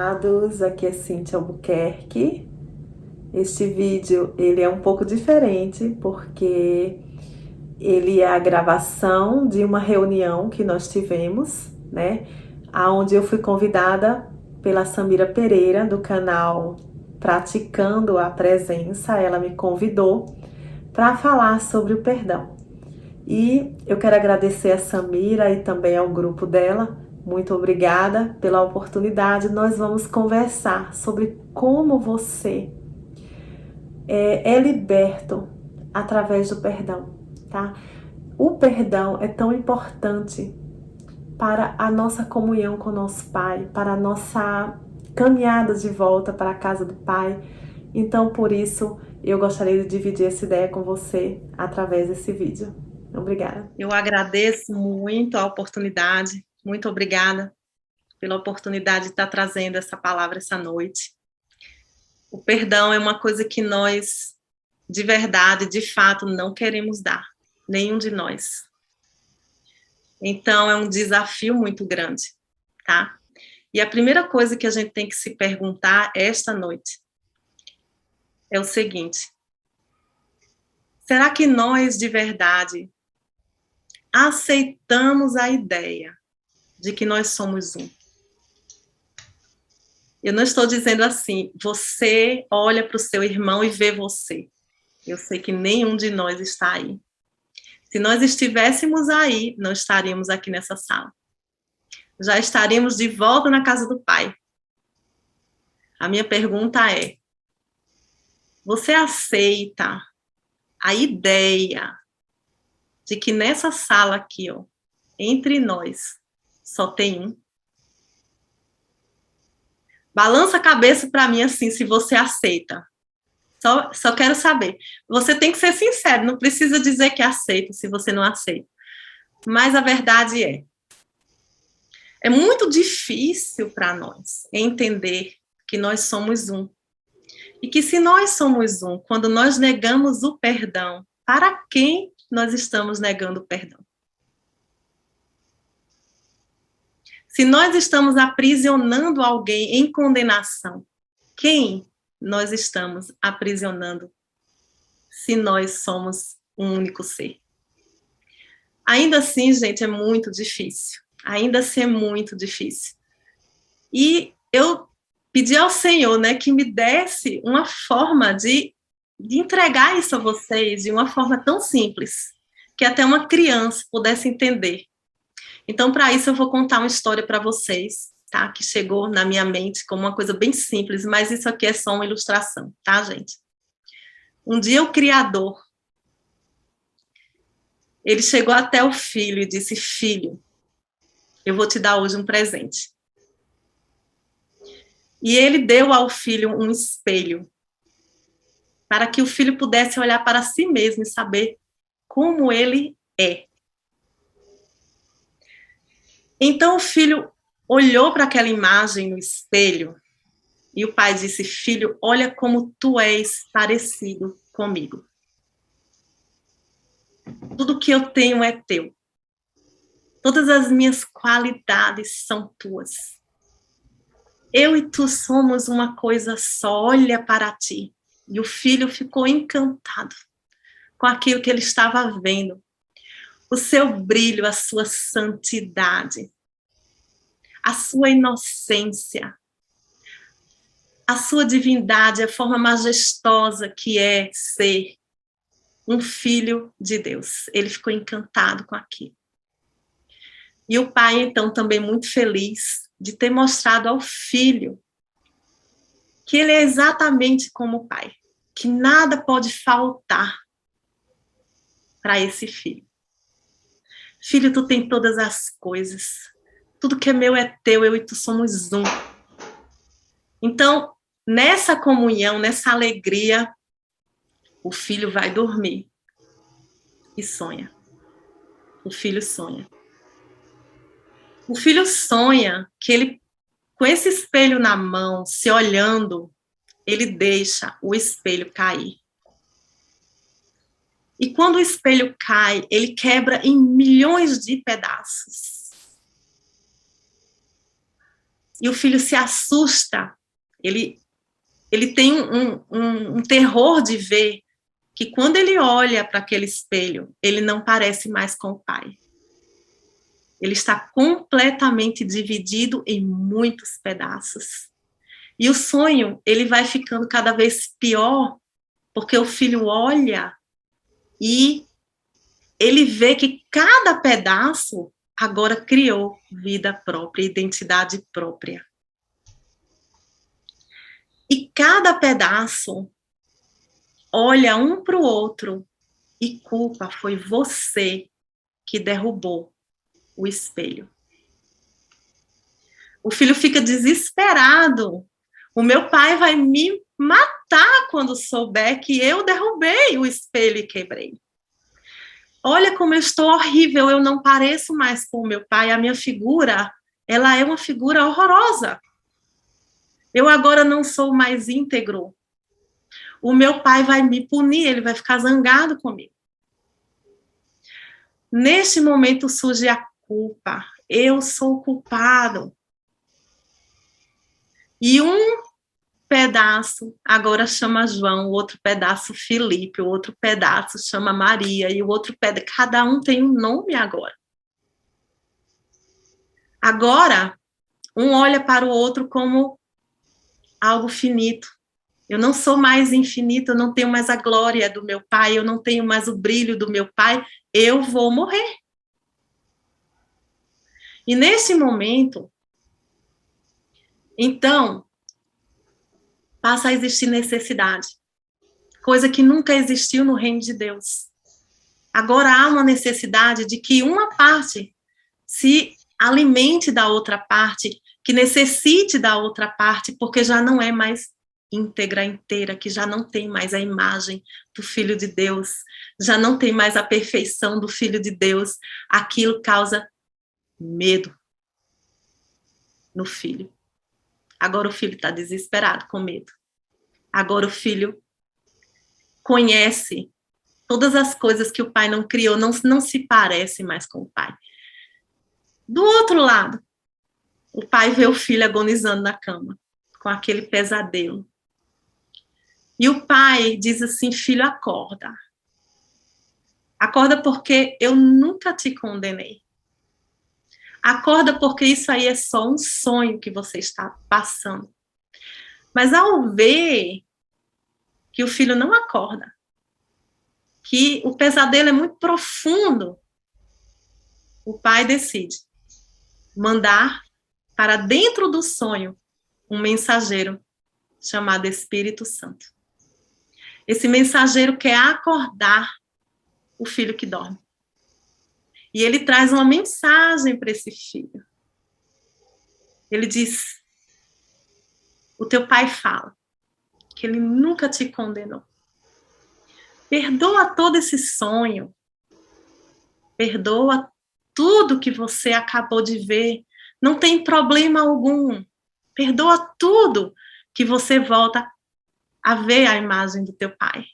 Aqui é Cíntia Albuquerque. Este vídeo ele é um pouco diferente porque ele é a gravação de uma reunião que nós tivemos, né? Aonde eu fui convidada pela Samira Pereira do canal Praticando a Presença. Ela me convidou para falar sobre o perdão. E eu quero agradecer a Samira e também ao grupo dela. Muito obrigada pela oportunidade. Nós vamos conversar sobre como você é liberto através do perdão, tá? O perdão é tão importante para a nossa comunhão com o nosso Pai, para a nossa caminhada de volta para a casa do Pai. Então, por isso, eu gostaria de dividir essa ideia com você através desse vídeo. Obrigada. Eu agradeço muito a oportunidade, muito obrigada pela oportunidade de estar trazendo essa palavra essa noite. O perdão é uma coisa que nós, de verdade, de fato, não queremos dar, nenhum de nós. Então, é um desafio muito grande, tá? E a primeira coisa que a gente tem que se perguntar esta noite é o seguinte: será que nós, de verdade, aceitamos a ideia de que nós somos um? Eu não estou dizendo assim, você olha para o seu irmão e vê você. Eu sei que nenhum de nós está aí. Se nós estivéssemos aí, não estaríamos aqui nessa sala. Já estaríamos de volta na casa do Pai. A minha pergunta é: você aceita a ideia de que nessa sala aqui, ó, entre nós, só tem um? Balança a cabeça para mim assim, se você aceita. Só quero saber. Você tem que ser sincero, não precisa dizer que aceita se você não aceita. Mas a verdade é muito difícil para nós entender que nós somos um. E que se nós somos um, quando nós negamos o perdão, para quem nós estamos negando o perdão? Se nós estamos aprisionando alguém em condenação, quem nós estamos aprisionando se nós somos um único ser? Ainda assim, gente, é muito difícil. Ainda assim é muito difícil. E eu pedi ao Senhor, né, que me desse uma forma de entregar isso a vocês de uma forma tão simples, que até uma criança pudesse entender. Então, para isso, eu vou contar uma história para vocês, tá? Que chegou na minha mente como uma coisa bem simples, mas isso aqui é só uma ilustração, tá, gente? Um dia o Criador, ele chegou até o filho e disse: filho, eu vou te dar hoje um presente. E ele deu ao filho um espelho, para que o filho pudesse olhar para si mesmo e saber como ele é. Então o filho olhou para aquela imagem no espelho e o pai disse: filho, olha como tu és parecido comigo. Tudo que eu tenho é teu. Todas as minhas qualidades são tuas. Eu e tu somos uma coisa só, olha para ti. E o filho ficou encantado com aquilo que ele estava vendo. O seu brilho, a sua santidade, a sua inocência, a sua divindade, a forma majestosa que é ser um filho de Deus. Ele ficou encantado com aquilo. E o pai, então, também muito feliz de ter mostrado ao filho que ele é exatamente como o pai, que nada pode faltar para esse filho. Filho, tu tem todas as coisas. Tudo que é meu é teu, eu e tu somos um. Então, nessa comunhão, nessa alegria, o filho vai dormir e sonha. O filho sonha. O filho sonha que ele, com esse espelho na mão, se olhando, ele deixa o espelho cair. E quando o espelho cai, ele quebra em milhões de pedaços. E o filho se assusta, ele tem um terror de ver que quando ele olha para aquele espelho, ele não parece mais com o pai. Ele está completamente dividido em muitos pedaços. E o sonho, ele vai ficando cada vez pior, porque o filho olha e ele vê que cada pedaço agora criou vida própria, identidade própria. E cada pedaço olha um para o outro e culpa, foi você que derrubou o espelho. O filho fica desesperado. O meu pai vai me matar quando souber que eu derrubei o espelho e quebrei. Olha como eu estou horrível, eu não pareço mais com o meu pai, a minha figura, ela é uma figura horrorosa. Eu agora não sou mais íntegro. O meu pai vai me punir, ele vai ficar zangado comigo. Neste momento surge a culpa. Eu sou culpado. E um pedaço agora chama João, o outro pedaço Felipe, o outro pedaço chama Maria, e o outro pedaço, cada um tem um nome agora. Agora, um olha para o outro como algo finito. Eu não sou mais infinito, eu não tenho mais a glória do meu pai, eu não tenho mais o brilho do meu pai, eu vou morrer. E nesse momento, então, passa a existir necessidade, coisa que nunca existiu no reino de Deus. Agora há uma necessidade de que uma parte se alimente da outra parte, que necessite da outra parte, porque já não é mais íntegra, inteira, que já não tem mais a imagem do Filho de Deus, já não tem mais a perfeição do Filho de Deus. Aquilo causa medo no filho. Agora o filho está desesperado, com medo. Agora o filho conhece todas as coisas que o pai não criou, não se parece mais com o pai. Do outro lado, o pai vê o filho agonizando na cama, com aquele pesadelo. E o pai diz assim: filho, acorda. Acorda porque eu nunca te condenei. Acorda porque isso aí é só um sonho que você está passando. Mas ao ver que o filho não acorda, que o pesadelo é muito profundo, o pai decide mandar para dentro do sonho um mensageiro chamado Espírito Santo. Esse mensageiro quer acordar o filho que dorme. E ele traz uma mensagem para esse filho. Ele diz: o teu pai fala que ele nunca te condenou. Perdoa todo esse sonho. Perdoa tudo que você acabou de ver. Não tem problema algum. Perdoa tudo que você volta a ver a imagem do teu pai.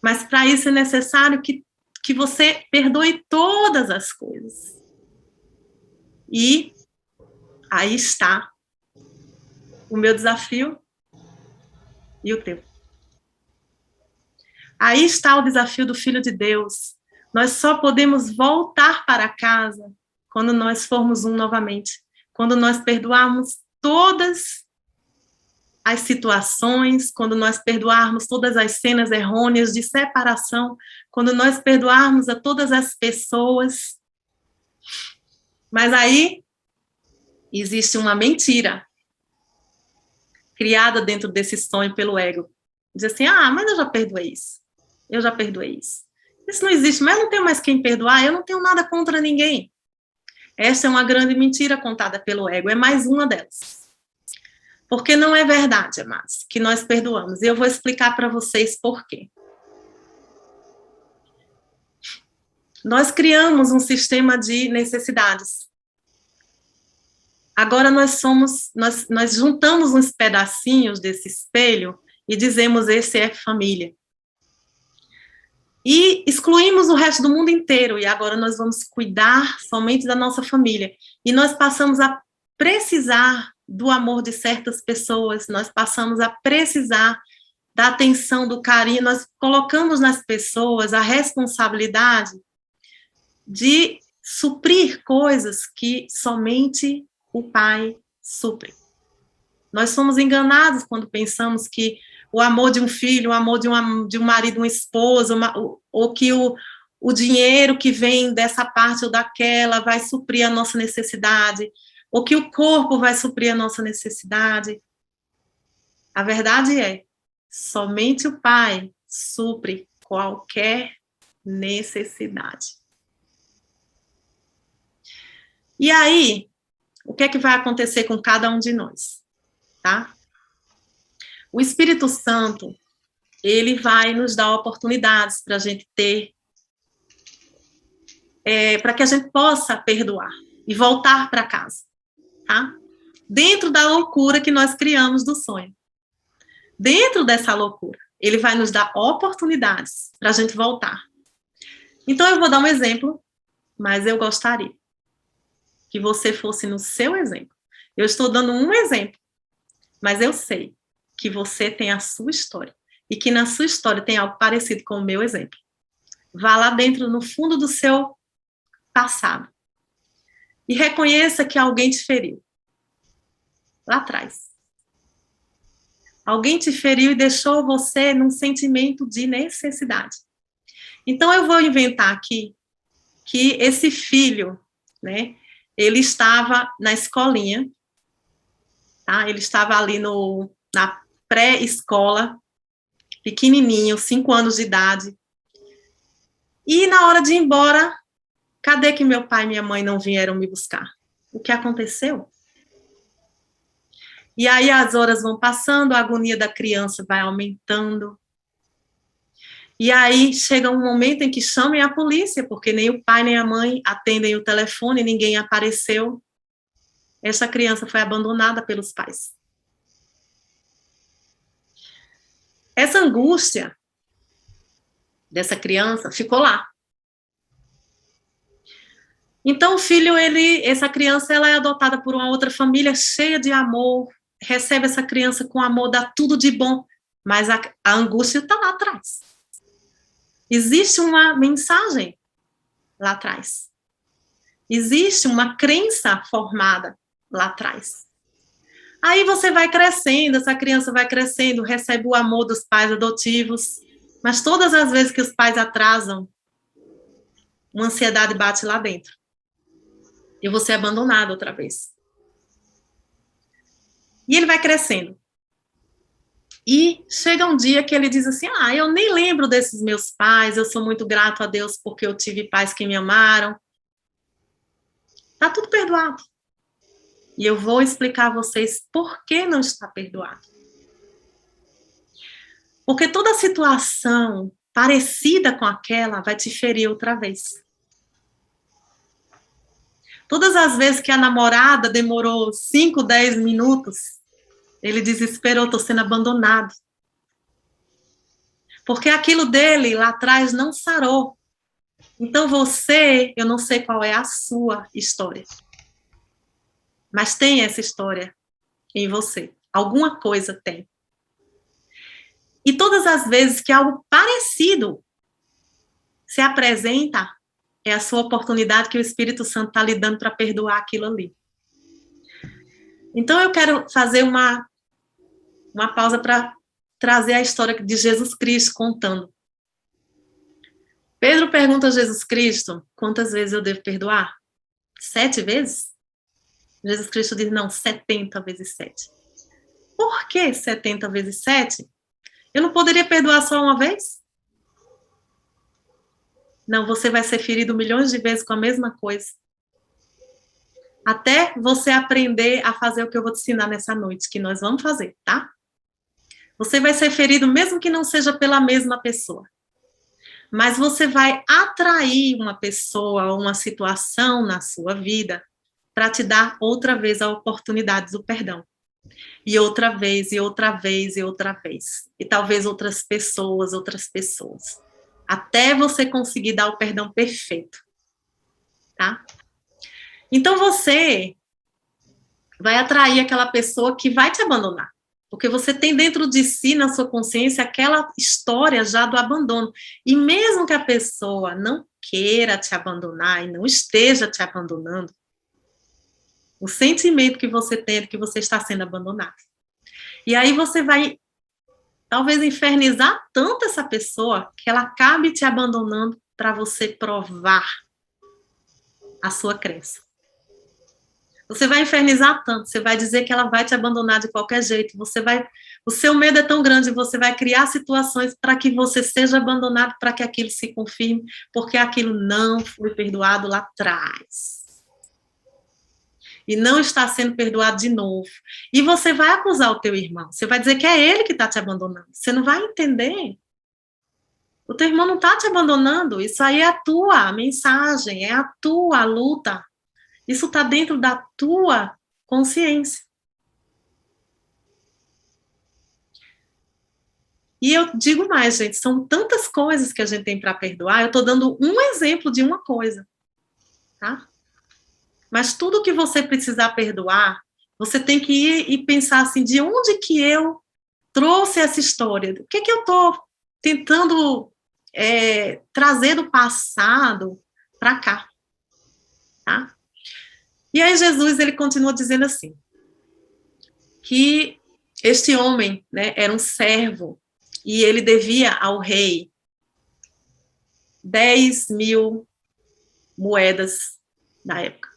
Mas para isso é necessário que você perdoe todas as coisas. E aí está o meu desafio e o teu. Aí está o desafio do Filho de Deus. Nós só podemos voltar para casa quando nós formos um novamente. Quando nós perdoarmos todas as situações, quando nós perdoarmos todas as cenas errôneas de separação, quando nós perdoarmos a todas as pessoas. Mas aí existe uma mentira criada dentro desse sonho pelo ego. Diz assim: mas eu já perdoei isso. Eu já perdoei isso. Isso não existe, mas eu não tenho mais quem perdoar, eu não tenho nada contra ninguém. Essa é uma grande mentira contada pelo ego, é mais uma delas. Porque não é verdade, amados, que nós perdoamos. E eu vou explicar para vocês por quê. Nós criamos um sistema de necessidades. Agora nós juntamos uns pedacinhos desse espelho e dizemos: esse é família. E excluímos o resto do mundo inteiro, e agora nós vamos cuidar somente da nossa família. E nós passamos a precisar do amor de certas pessoas, nós passamos a precisar da atenção, do carinho, nós colocamos nas pessoas a responsabilidade de suprir coisas que somente o pai supre. Nós somos enganados quando pensamos que o amor de um filho, o amor de um marido, uma esposa, ou que o dinheiro que vem dessa parte ou daquela vai suprir a nossa necessidade, ou que o corpo vai suprir a nossa necessidade. A verdade é, somente o Pai supre qualquer necessidade. E aí, o que é que vai acontecer com cada um de nós? Tá? O Espírito Santo, ele vai nos dar oportunidades para a gente ter, para que a gente possa perdoar e voltar para casa, tá? Dentro da loucura que nós criamos do sonho. Dentro dessa loucura, ele vai nos dar oportunidades para a gente voltar. Então, eu vou dar um exemplo, mas eu gostaria que você fosse no seu exemplo. Eu estou dando um exemplo, mas eu sei que você tem a sua história e que na sua história tem algo parecido com o meu exemplo. Vá lá dentro, no fundo do seu passado e reconheça que alguém te feriu. Lá atrás. Alguém te feriu e deixou você num sentimento de necessidade. Então, eu vou inventar aqui que esse filho, né, ele estava na escolinha, tá? Ele estava ali na pré-escola, pequenininho, 5 anos de idade. E na hora de ir embora, cadê que meu pai e minha mãe não vieram me buscar? O que aconteceu? E aí as horas vão passando, a agonia da criança vai aumentando. E aí chega um momento em que chamem a polícia, porque nem o pai nem a mãe atendem o telefone, ninguém apareceu. Essa criança foi abandonada pelos pais. Essa angústia dessa criança ficou lá. Então o filho, essa criança, ela é adotada por uma outra família cheia de amor, recebe essa criança com amor, dá tudo de bom, mas a angústia está lá atrás. Existe uma mensagem lá atrás. Existe uma crença formada lá atrás. Aí você vai crescendo, essa criança vai crescendo, recebe o amor dos pais adotivos, mas todas as vezes que os pais atrasam, uma ansiedade bate lá dentro. E você é abandonado outra vez. E ele vai crescendo. E chega um dia que ele diz assim, eu nem lembro desses meus pais, eu sou muito grato a Deus porque eu tive pais que me amaram. Tá tudo perdoado. E eu vou explicar a vocês por que não está perdoado. Porque toda situação parecida com aquela vai te ferir outra vez. Todas as vezes que a namorada demorou 5, 10 minutos, ele desesperou, estou sendo abandonado. Porque aquilo dele lá atrás não sarou. Então eu não sei qual é a sua história. Mas tem essa história em você. Alguma coisa tem. E todas as vezes que algo parecido se apresenta, é a sua oportunidade que o Espírito Santo está lhe dando para perdoar aquilo ali. Então eu quero fazer uma pausa para trazer a história de Jesus Cristo contando. Pedro pergunta a Jesus Cristo, quantas vezes eu devo perdoar? 7 vezes? Jesus Cristo diz, não, 70 vezes 7. Por que 70 vezes 7? Eu não poderia perdoar só uma vez? Não, você vai ser ferido milhões de vezes com a mesma coisa. Até você aprender a fazer o que eu vou te ensinar nessa noite, que nós vamos fazer, tá? Você vai ser ferido mesmo que não seja pela mesma pessoa. Mas você vai atrair uma pessoa ou uma situação na sua vida para te dar outra vez a oportunidade do perdão. E outra vez, e outra vez, e outra vez. E talvez outras pessoas. Até você conseguir dar o perdão perfeito. Tá? Então você vai atrair aquela pessoa que vai te abandonar. Porque você tem dentro de si, na sua consciência, aquela história já do abandono. E mesmo que a pessoa não queira te abandonar e não esteja te abandonando, o sentimento que você tem é de que você está sendo abandonado. E aí você vai, talvez, infernizar tanto essa pessoa que ela acabe te abandonando para você provar a sua crença. Você vai infernizar tanto, você vai dizer que ela vai te abandonar de qualquer jeito, o seu medo é tão grande, você vai criar situações para que você seja abandonado, para que aquilo se confirme, porque aquilo não foi perdoado lá atrás. E não está sendo perdoado de novo. E você vai acusar o teu irmão, você vai dizer que é ele que está te abandonando, você não vai entender. O teu irmão não está te abandonando, isso aí é a tua mensagem, é a tua luta. Isso está dentro da tua consciência. E eu digo mais, gente, são tantas coisas que a gente tem para perdoar, eu estou dando um exemplo de uma coisa, tá? Mas tudo que você precisar perdoar, você tem que ir e pensar assim, de onde que eu trouxe essa história? O que eu estou tentando trazer do passado para cá, tá? E aí Jesus, ele continua dizendo assim, que este homem, né, era um servo, e ele devia ao rei 10.000 moedas da época.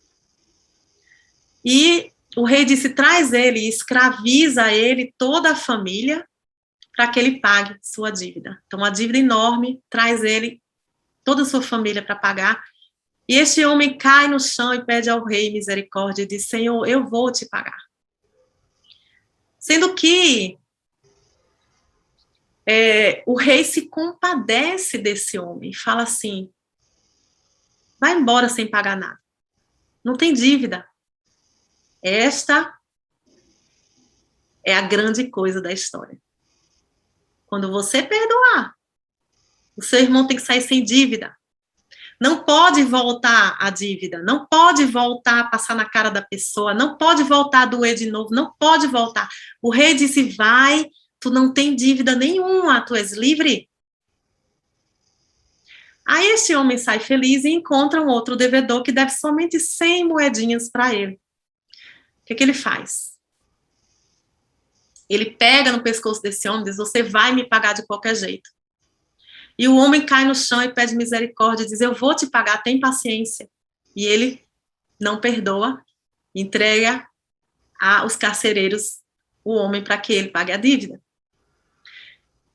E o rei disse, traz ele, escraviza ele, toda a família, para que ele pague sua dívida. Então, uma dívida enorme, traz ele, toda a sua família para pagar. E este homem cai no chão e pede ao rei misericórdia e diz, Senhor, eu vou te pagar. Sendo que o rei se compadece desse homem e fala assim, vai embora sem pagar nada. Não tem dívida. Esta é a grande coisa da história. Quando você perdoar, o seu irmão tem que sair sem dívida. Não pode voltar a dívida, não pode voltar a passar na cara da pessoa, não pode voltar a doer de novo, não pode voltar. O rei disse, vai, tu não tem dívida nenhuma, tu és livre. Aí esse homem sai feliz e encontra um outro devedor que deve somente 100 moedinhas para ele. O que ele faz? Ele pega no pescoço desse homem e diz, você vai me pagar de qualquer jeito. E o homem cai no chão e pede misericórdia, diz, eu vou te pagar, tem paciência. E ele não perdoa, entrega aos carcereiros o homem para que ele pague a dívida.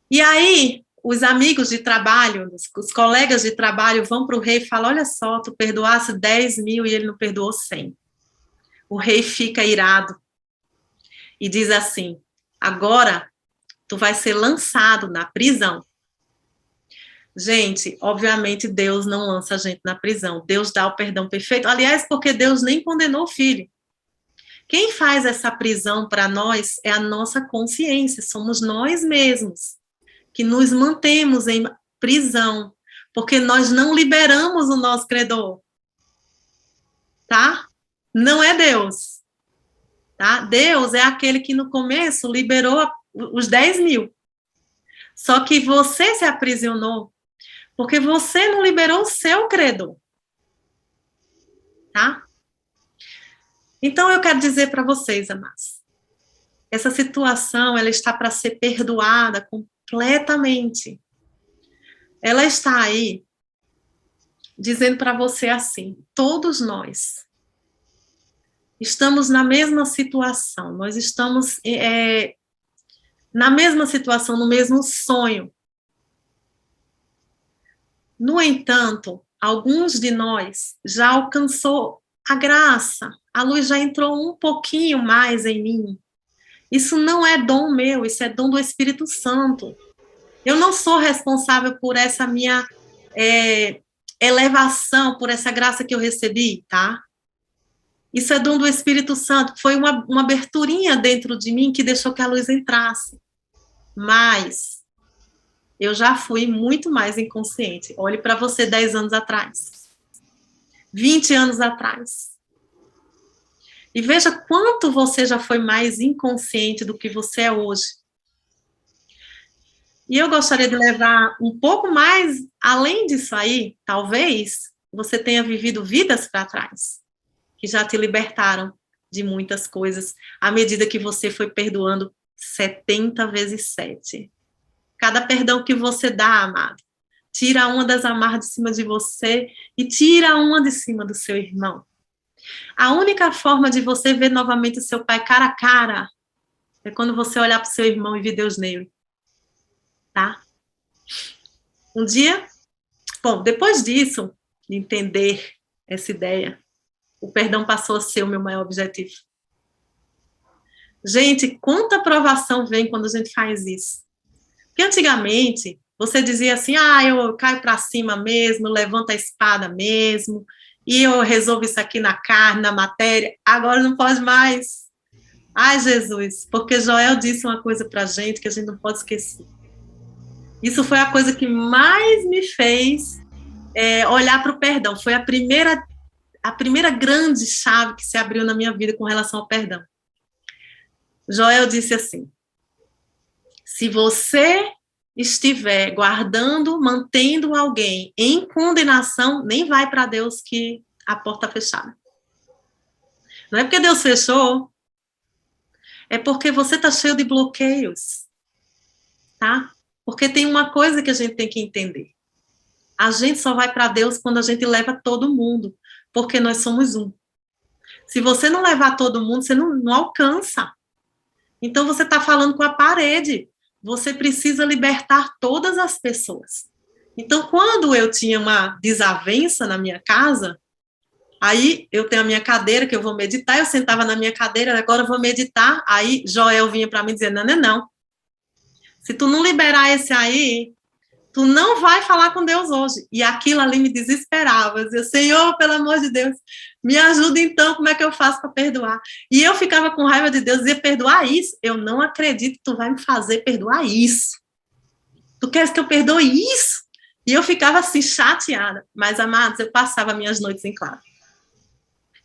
E aí, os amigos de trabalho, os colegas de trabalho vão para o rei e falam, olha só, tu perdoasse 10.000 e ele não perdoou 100. O rei fica irado e diz assim, agora tu vai ser lançado na prisão. Gente, obviamente Deus não lança a gente na prisão, Deus dá o perdão perfeito, aliás, porque Deus nem condenou o filho. Quem faz essa prisão para nós é a nossa consciência, somos nós mesmos que nos mantemos em prisão, porque nós não liberamos o nosso credor, tá? Não é Deus, tá? Deus é aquele que no começo liberou os 10.000, só que você se aprisionou porque você não liberou o seu credor, tá? Então, eu quero dizer para vocês, amados, essa situação, ela está para ser perdoada completamente. Ela está aí, dizendo para você assim, todos nós estamos na mesma situação, nós estamos na mesma situação, no mesmo sonho. No entanto, alguns de nós já alcançou a graça, a luz já entrou um pouquinho mais em mim. Isso não é dom meu, isso é dom do Espírito Santo. Eu não sou responsável por essa minha elevação, por essa graça que eu recebi, tá? Isso é dom do Espírito Santo, foi uma aberturinha dentro de mim que deixou que a luz entrasse. Mas eu já fui muito mais inconsciente. Olhe para você 10 anos atrás. 20 anos atrás. E veja quanto você já foi mais inconsciente do que você é hoje. E eu gostaria de levar um pouco mais além disso aí, talvez você tenha vivido vidas para trás, que já te libertaram de muitas coisas, à medida que você foi perdoando 70 vezes 7. Cada perdão que você dá, amado, tira uma das amarras de cima de você e tira uma de cima do seu irmão. A única forma de você ver novamente o seu pai cara a cara é quando você olhar para o seu irmão e ver Deus nele, tá? Um dia, bom, depois disso, de entender essa ideia, o perdão passou a ser o meu maior objetivo. Gente, quanta aprovação vem quando a gente faz isso? Porque antigamente, você dizia assim, eu caio para cima mesmo, levanto a espada mesmo, e eu resolvo isso aqui na carne, na matéria, agora não pode mais. Ai, Jesus, porque Joel disse uma coisa pra gente que a gente não pode esquecer. Isso foi a coisa que mais me fez olhar para o perdão. Foi a primeira grande chave que se abriu na minha vida com relação ao perdão. Joel disse assim, se você estiver guardando, mantendo alguém em condenação, nem vai para Deus que a porta está fechada. Não é porque Deus fechou, é porque você está cheio de bloqueios, tá? Porque tem uma coisa que a gente tem que entender. A gente só vai para Deus quando a gente leva todo mundo, porque nós somos um. Se você não levar todo mundo, você não alcança. Então você está falando com a parede. Você precisa libertar todas as pessoas. Então, quando eu tinha uma desavença na minha casa, aí eu tenho a minha cadeira que eu vou meditar, eu sentava na minha cadeira, agora eu vou meditar, aí Joel vinha para mim dizer, não. Se tu não liberar esse aí, tu não vai falar com Deus hoje. E aquilo ali me desesperava. Eu dizia, Senhor, pelo amor de Deus, me ajuda então, como é que eu faço para perdoar? E eu ficava com raiva de Deus, dizia, perdoar isso? Eu não acredito que tu vai me fazer perdoar isso. Tu queres que eu perdoe isso? E eu ficava assim, chateada. Mas, amados, eu passava minhas noites em claro.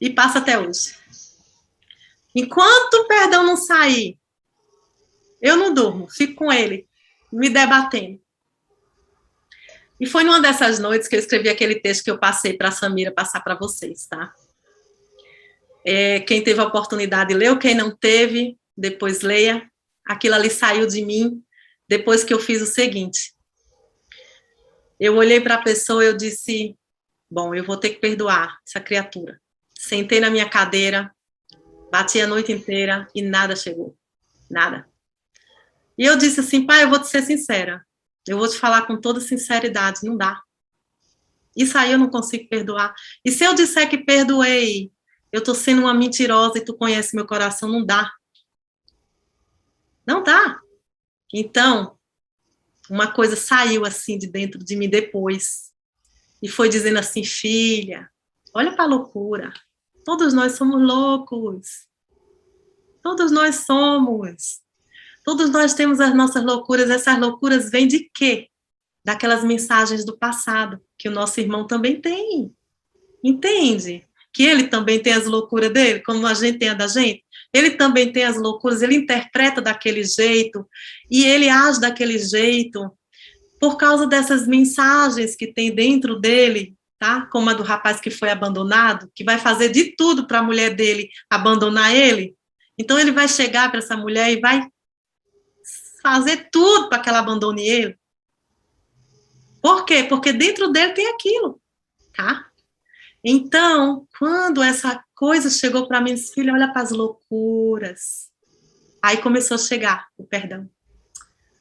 E passa até hoje. Enquanto o perdão não sair, eu não durmo, fico com ele, me debatendo. E foi numa dessas noites que eu escrevi aquele texto que eu passei para a Samira passar para vocês, tá? Quem teve a oportunidade leu, quem não teve, depois leia. Aquilo ali saiu de mim depois que eu fiz o seguinte. Eu olhei para a pessoa e eu disse, bom, eu vou ter que perdoar essa criatura. Sentei na minha cadeira, bati a noite inteira e nada chegou. Nada. E eu disse assim, pai, eu vou te ser sincera. Eu vou te falar com toda sinceridade, não dá. Isso aí eu não consigo perdoar. E se eu disser que perdoei, eu estou sendo uma mentirosa e tu conhece meu coração, não dá. Não dá. Então, uma coisa saiu assim de dentro de mim depois. E foi dizendo assim, filha, olha para a loucura. Todos nós somos loucos. Todos nós somos. Todos nós temos as nossas loucuras. Essas loucuras vêm de quê? Daquelas mensagens do passado, que o nosso irmão também tem. Entende? Que ele também tem as loucuras dele, como a gente tem a da gente. Ele também tem as loucuras, ele interpreta daquele jeito, e ele age daquele jeito, por causa dessas mensagens que tem dentro dele, tá? Como a do rapaz que foi abandonado, que vai fazer de tudo para a mulher dele abandonar ele. Então ele vai chegar para essa mulher e vai fazer tudo para que ela abandone ele. Por quê? Porque dentro dele tem aquilo, tá? Então, quando essa coisa chegou para mim, disse, filha, olha para as loucuras. Aí começou a chegar o perdão.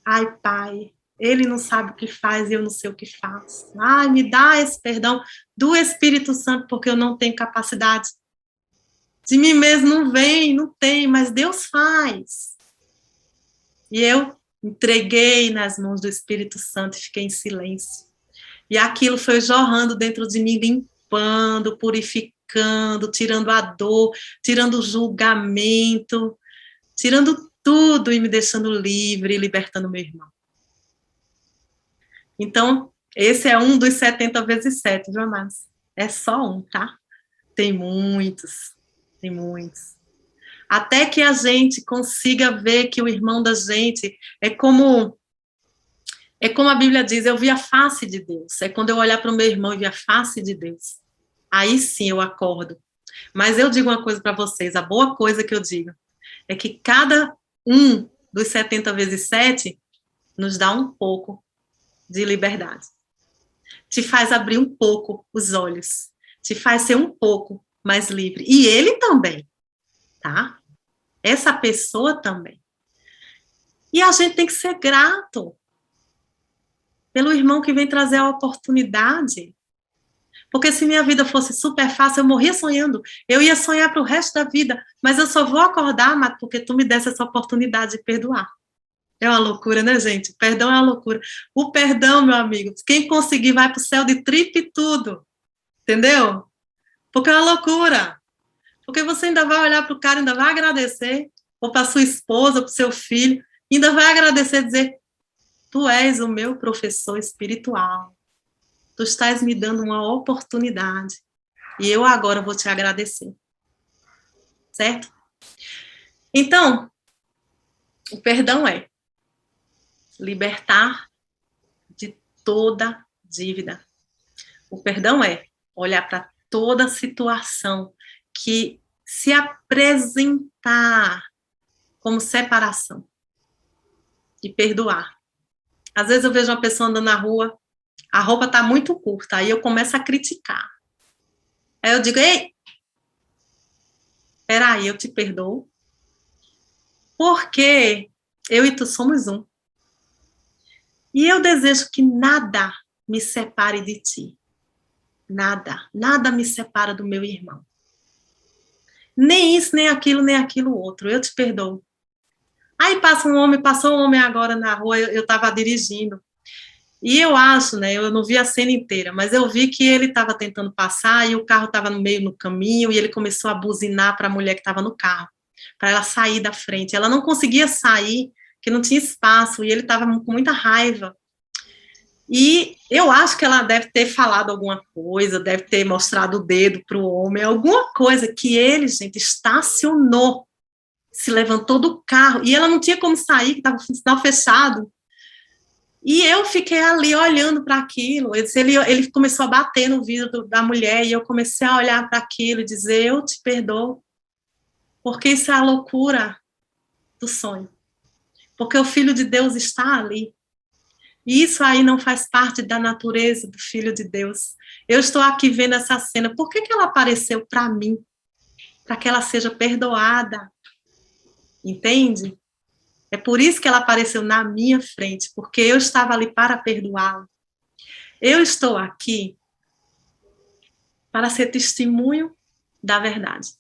Ai, pai, ele não sabe o que faz e eu não sei o que faço. Ai, me dá esse perdão do Espírito Santo, porque eu não tenho capacidade. De mim mesmo não vem, não tem, mas Deus faz. E eu entreguei nas mãos do Espírito Santo e fiquei em silêncio. E aquilo foi jorrando dentro de mim, limpando, purificando, tirando a dor, tirando o julgamento, tirando tudo e me deixando livre e libertando meu irmão. Então, esse é um dos 70 vezes 7, viu, amados? É só um, tá? Tem muitos, tem muitos. Até que a gente consiga ver que o irmão da gente é como a Bíblia diz, eu vi a face de Deus. É quando eu olhar para o meu irmão e ver a face de Deus. Aí sim eu acordo. Mas eu digo uma coisa para vocês, a boa coisa que eu digo é que cada um dos 70 vezes 7 nos dá um pouco de liberdade. Te faz abrir um pouco os olhos. Te faz ser um pouco mais livre. E ele também, tá? Essa pessoa também. E a gente tem que ser grato pelo irmão que vem trazer a oportunidade. Porque se minha vida fosse super fácil, eu morria sonhando. Eu ia sonhar para o resto da vida. Mas eu só vou acordar, Mato, porque tu me desse essa oportunidade de perdoar. É uma loucura, né, gente? Perdão é uma loucura. O perdão, meu amigo, quem conseguir vai para o céu de tripa e tudo. Entendeu? Porque é uma loucura. Porque você ainda vai olhar para o cara, ainda vai agradecer, ou para sua esposa, para o seu filho, ainda vai agradecer e dizer: tu és o meu professor espiritual. Tu estás me dando uma oportunidade. E eu agora vou te agradecer. Certo? Então, o perdão é libertar de toda dívida. O perdão é olhar para toda situação que se apresentar como separação e perdoar. Às vezes eu vejo uma pessoa andando na rua, a roupa está muito curta, aí eu começo a criticar. Aí eu digo: ei, peraí, eu te perdoo, porque eu e tu somos um. E eu desejo que nada me separe de ti. Nada, nada me separa do meu irmão. Nem isso, nem aquilo outro. Eu te perdoo. Aí passou um homem agora na rua, eu estava dirigindo. E eu acho, né, eu não vi a cena inteira, mas eu vi que ele estava tentando passar e o carro estava no meio no caminho e ele começou a buzinar para a mulher que estava no carro, para ela sair da frente. Ela não conseguia sair, porque não tinha espaço e ele estava com muita raiva. E eu acho que ela deve ter falado alguma coisa, deve ter mostrado o dedo para o homem, alguma coisa que ele, gente, estacionou, se levantou do carro e ela não tinha como sair, que estava o sinal fechado. E eu fiquei ali olhando para aquilo. Ele começou a bater no vidro da mulher e eu comecei a olhar para aquilo e dizer: eu te perdoo, porque isso é a loucura do sonho. Porque o Filho de Deus está ali. E isso aí não faz parte da natureza do Filho de Deus. Eu estou aqui vendo essa cena. Por que ela apareceu para mim? Para que ela seja perdoada. Entende? É por isso que ela apareceu na minha frente, porque eu estava ali para perdoá-la. Eu estou aqui para ser testemunho da verdade.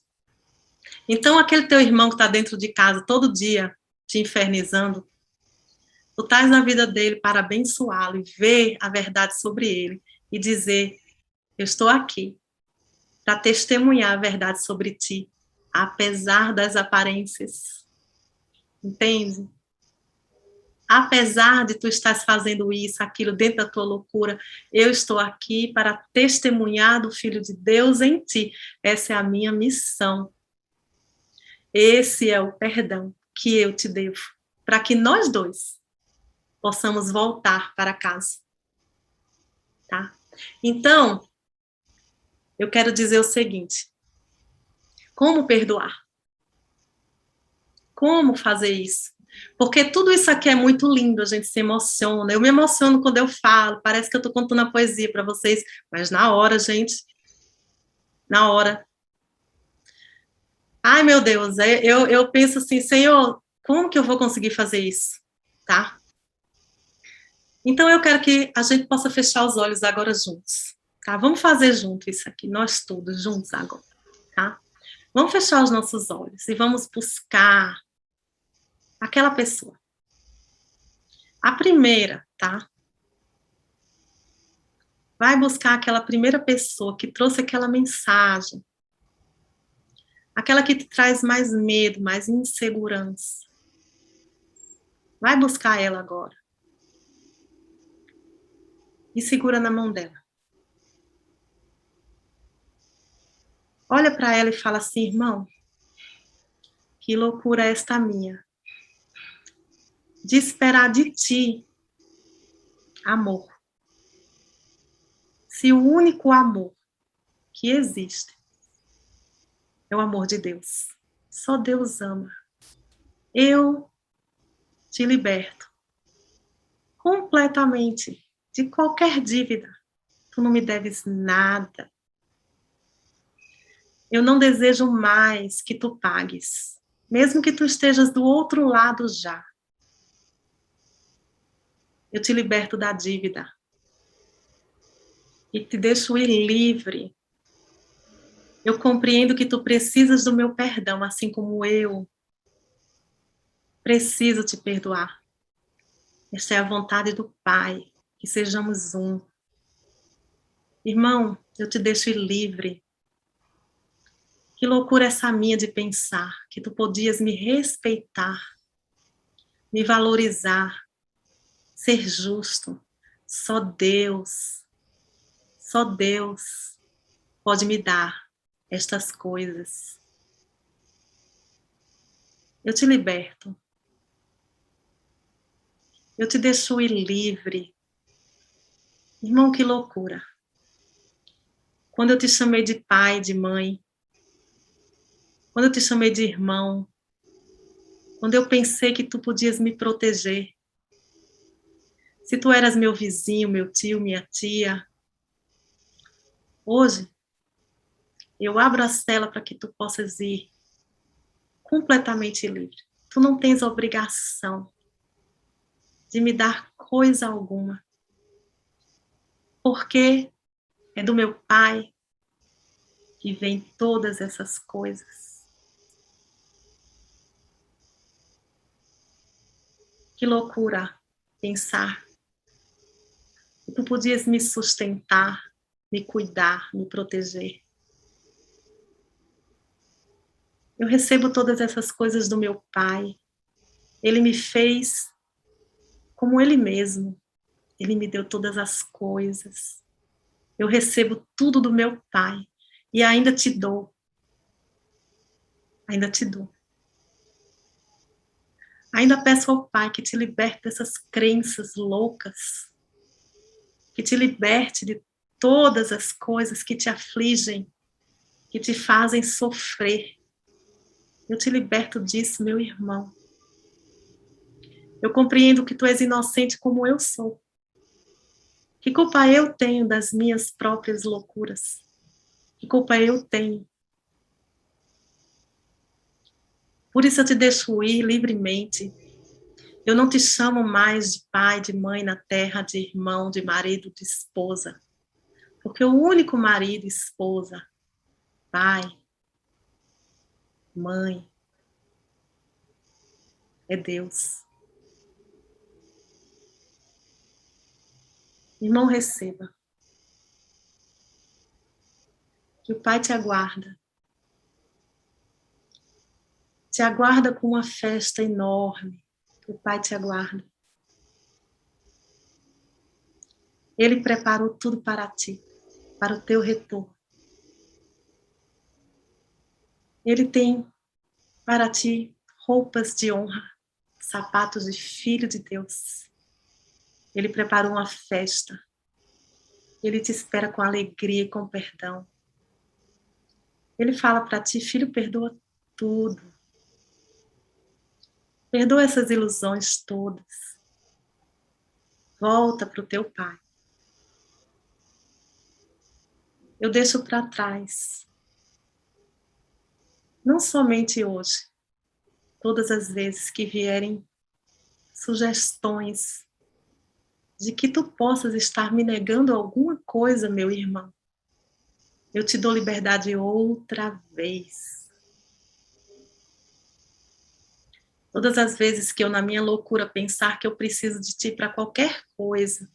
Então, aquele teu irmão que está dentro de casa todo dia te infernizando, tu estás na vida dele para abençoá-lo e ver a verdade sobre ele e dizer: eu estou aqui para testemunhar a verdade sobre ti, apesar das aparências. Entende? Apesar de tu estás fazendo isso, aquilo, dentro da tua loucura, eu estou aqui para testemunhar do Filho de Deus em ti. Essa é a minha missão. Esse é o perdão que eu te devo, para que nós dois possamos voltar para casa. Tá? Então, eu quero dizer o seguinte: como perdoar? Como fazer isso? Porque tudo isso aqui é muito lindo, a gente se emociona. Eu me emociono quando eu falo, parece que eu estou contando a poesia para vocês, mas na hora, gente, na hora. Ai, meu Deus, eu penso assim: Senhor, como que eu vou conseguir fazer isso? Tá? Então eu quero que a gente possa fechar os olhos agora juntos, tá? Vamos fazer junto isso aqui, nós todos juntos agora, tá? Vamos fechar os nossos olhos e vamos buscar aquela pessoa. A primeira, tá? Vai buscar aquela primeira pessoa que trouxe aquela mensagem. Aquela que te traz mais medo, mais insegurança. Vai buscar ela agora. E segura na mão dela. Olha para ela e fala assim: irmão, Que loucura é esta minha, de esperar de ti amor. Se o único amor que existe é o amor de Deus. Só Deus ama. Eu te liberto completamente de qualquer dívida. Tu não me deves nada. Eu não desejo mais que tu pagues, mesmo que tu estejas do outro lado já. Eu te liberto da dívida e te deixo ir livre. Eu compreendo que tu precisas do meu perdão, assim como eu preciso te perdoar. Esta é a vontade do Pai, que sejamos um. Irmão, eu te deixo ir livre. Que loucura essa minha de pensar que tu podias me respeitar, me valorizar, ser justo. Só Deus pode me dar estas coisas. Eu te liberto. Eu te deixo ir livre. Irmão, que loucura. Quando eu te chamei de pai, de mãe, quando eu te chamei de irmão, quando eu pensei que tu podias me proteger, se tu eras meu vizinho, meu tio, minha tia, hoje eu abro a cela para que tu possas ir completamente livre. Tu não tens obrigação de me dar coisa alguma, porque é do meu Pai que vem todas essas coisas. Que loucura pensar que tu podias me sustentar, me cuidar, me proteger. Eu recebo todas essas coisas do meu Pai. Ele me fez como Ele mesmo. Ele me deu todas as coisas. Eu recebo tudo do meu Pai. E ainda te dou. Ainda te dou. Ainda peço ao Pai que te liberte dessas crenças loucas. Que te liberte de todas as coisas que te afligem, que te fazem sofrer. Eu te liberto disso, meu irmão. Eu compreendo que tu és inocente como eu sou. Que culpa eu tenho das minhas próprias loucuras? Que culpa eu tenho? Por isso eu te deixo ir livremente. Eu não te chamo mais de pai, de mãe na terra, de irmão, de marido, de esposa. Porque o único marido, esposa, pai, mãe, é Deus. Irmão, receba. Que o Pai te aguarda. Te aguarda com uma festa enorme. O Pai te aguarda. Ele preparou tudo para ti, para o teu retorno. Ele tem para ti roupas de honra, sapatos de filho de Deus. Ele preparou uma festa. Ele te espera com alegria e com perdão. Ele fala para ti, filho, perdoa tudo. Perdoa essas ilusões todas. Volta para o teu Pai. Eu deixo para trás. Não somente hoje. Todas as vezes que vierem sugestões de que tu possas estar me negando alguma coisa, meu irmão, eu te dou liberdade outra vez. Todas as vezes que eu, na minha loucura, pensar que eu preciso de ti para qualquer coisa,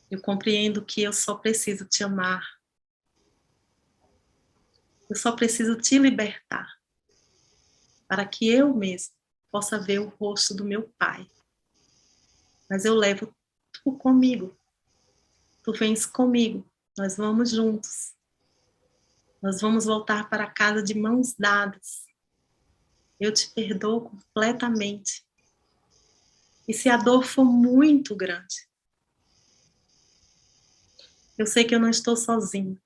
eu compreendo que eu só preciso te amar. Eu só preciso te libertar, para que eu mesmo possa ver o rosto do meu Pai. Mas eu levo tu comigo. Tu vens comigo. Nós vamos juntos. Nós vamos voltar para casa de mãos dadas. eu te perdoo completamente. E se a dor for muito grande, eu sei que eu não estou sozinho.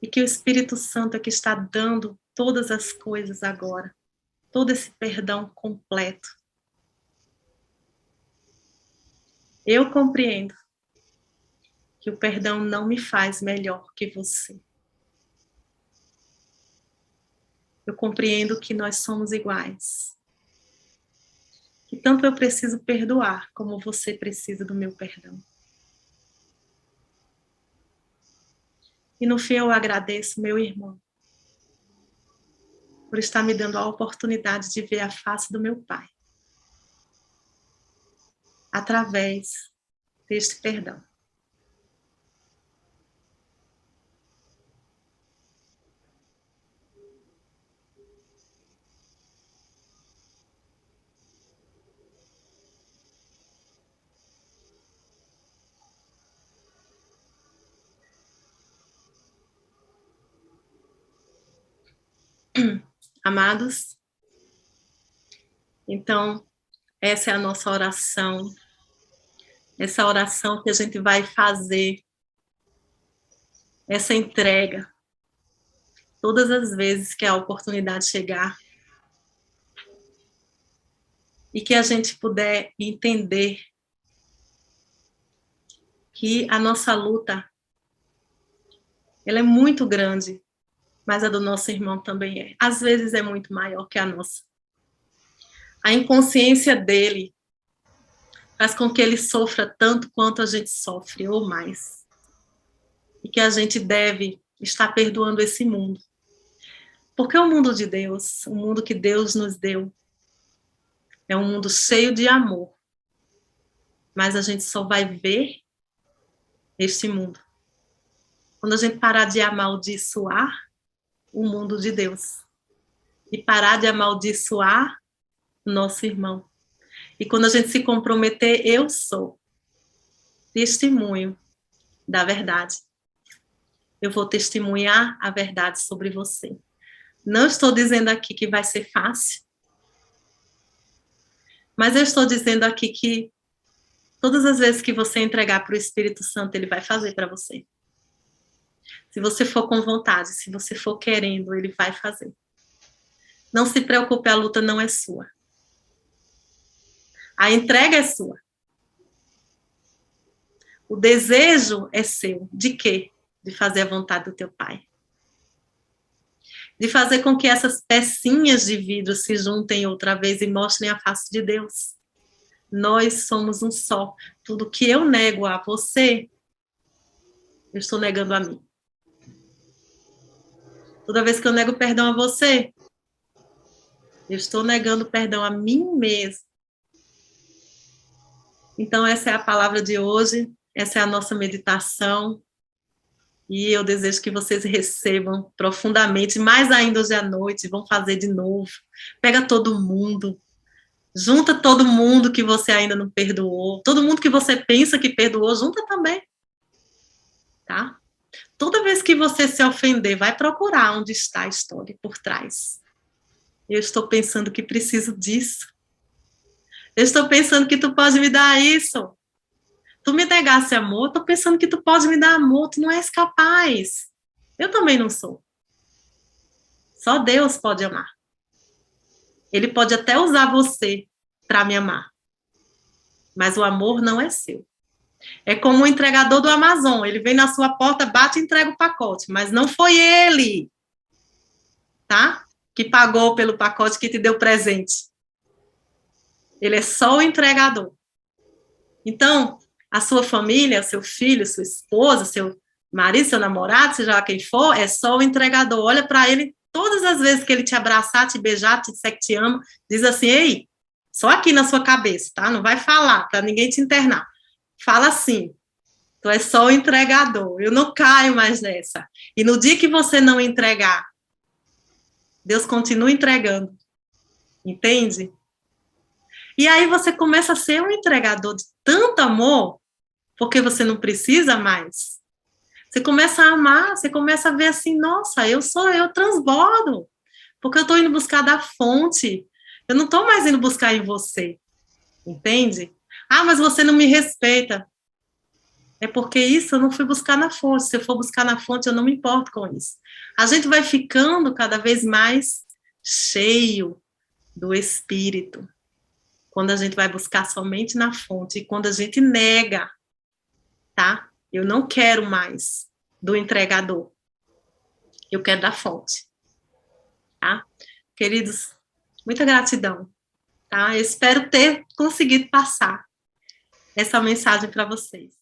E que o Espírito Santo é que está dando todas as coisas agora. Todo esse perdão completo. Eu compreendo que o perdão não me faz melhor que você. Eu compreendo que nós somos iguais. Que tanto eu preciso perdoar, como você precisa do meu perdão. E no fim eu agradeço, meu irmão, por estar me dando a oportunidade de ver a face do meu Pai. Através deste perdão. Amados, então, essa é a nossa oração. Essa oração que a gente vai fazer, essa entrega, todas as vezes que a oportunidade chegar, e que a gente puder entender que a nossa luta, ela é muito grande, mas a do nosso irmão também é. Às vezes é muito maior que a nossa. A inconsciência dele faz com que ele sofra tanto quanto a gente sofre, ou mais. E que a gente deve estar perdoando esse mundo. Porque o mundo de Deus, o mundo que Deus nos deu, é um mundo cheio de amor. Mas a gente só vai ver este mundo quando a gente parar de amaldiçoar o mundo de Deus. E parar de amaldiçoar o nosso irmão. E quando a gente se comprometer, eu sou testemunho da verdade. Eu vou testemunhar a verdade sobre você. Não estou dizendo aqui que vai ser fácil, mas eu estou dizendo aqui que todas as vezes que você entregar para o Espírito Santo, ele vai fazer para você. Se você for com vontade, se você for querendo, ele vai fazer. Não se preocupe, a luta não é sua. A entrega é sua. O desejo é seu. De quê? De fazer a vontade do teu Pai. De fazer com que essas pecinhas de vidro se juntem outra vez e mostrem a face de Deus. Nós somos um só. Tudo que eu nego a você, eu estou negando a mim. Toda vez que eu nego perdão a você, eu estou negando perdão a mim mesmo. Então, essa é a palavra de hoje, essa é a nossa meditação, e eu desejo que vocês recebam profundamente, mais ainda hoje à noite, vão fazer de novo. Pega todo mundo, junta todo mundo que você ainda não perdoou, todo mundo que você pensa que perdoou, junta também, tá? Toda vez que você se ofender, vai procurar onde está a história por trás. Eu estou pensando que preciso disso. Eu estou pensando que tu pode me dar isso. Tu me negasse amor, eu tô pensando que tu pode me dar amor, tu não és capaz. Eu também não sou. Só Deus pode amar. Ele pode até usar você para me amar. Mas o amor não é seu. É como o entregador do Amazon, ele vem na sua porta, bate e entrega o pacote, mas não foi ele, tá? Que pagou pelo pacote, que te deu presente. Ele é só o entregador. Então, a sua família, seu filho, sua esposa, seu marido, seu namorado, seja lá quem for, é só o entregador. Olha para ele, todas as vezes que ele te abraçar, te beijar, te disser que te ama, diz assim, ei, só aqui na sua cabeça, tá? Não vai falar, para ninguém te internar. Fala assim, tu é só o entregador, eu não caio mais nessa. E no dia que você não entregar, Deus continua entregando. Entende? E aí você começa a ser um entregador de tanto amor, porque você não precisa mais. Você começa a amar, você começa a ver assim, nossa, eu transbordo. Porque eu estou indo buscar da fonte. Eu não estou mais indo buscar em você. Entende? Ah, mas você não me respeita. É porque isso eu não fui buscar na fonte. Se eu for buscar na fonte, eu não me importo com isso. A gente vai ficando cada vez mais cheio do Espírito. Quando a gente vai buscar somente na fonte. E quando a gente nega, tá? Eu não quero mais do entregador. Eu quero da fonte. Tá? Queridos, muita gratidão. Tá? Eu espero ter conseguido passar essa mensagem para vocês.